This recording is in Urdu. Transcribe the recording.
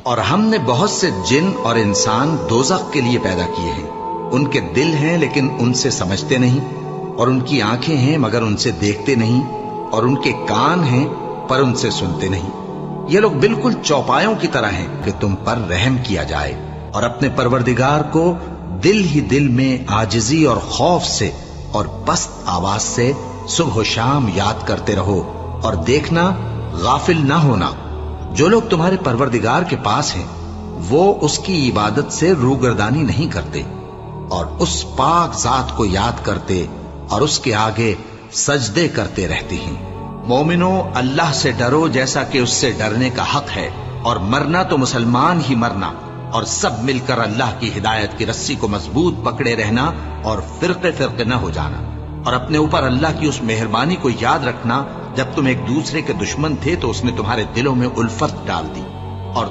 اور ہم نے بہت سے جن اور انسان دوزخ کے لیے پیدا کیے ہیں، ان کے دل ہیں لیکن ان سے سمجھتے نہیں، اور ان کی آنکھیں ہیں مگر ان سے دیکھتے نہیں، اور ان کے کان ہیں پر ان سے سنتے نہیں۔ یہ لوگ بالکل چوپایوں کی طرح ہیں کہ تم پر رحم کیا جائے، اور اپنے پروردگار کو دل ہی دل میں عاجزی اور خوف سے اور پست آواز سے صبح و شام یاد کرتے رہو، اور دیکھنا غافل نہ ہونا۔ جو لوگ تمہارے پروردگار کے پاس ہیں وہ اس کی عبادت سے روگردانی نہیں کرتے، اور اس پاک ذات کو یاد کرتے اور اس کے آگے سجدے کرتے رہتے ہیں۔ مومنو، اللہ سے ڈرو جیسا کہ اس سے ڈرنے کا حق ہے، اور مرنا تو مسلمان ہی مرنا، اور سب مل کر اللہ کی ہدایت کی رسی کو مضبوط پکڑے رہنا اور فرقے فرقے نہ ہو جانا، اور اپنے اوپر اللہ کی اس مہربانی کو یاد رکھنا جب تم ایک دوسرے کے دشمن تھے تو اس نے تمہارے دلوں میں الفت ڈال دی، اور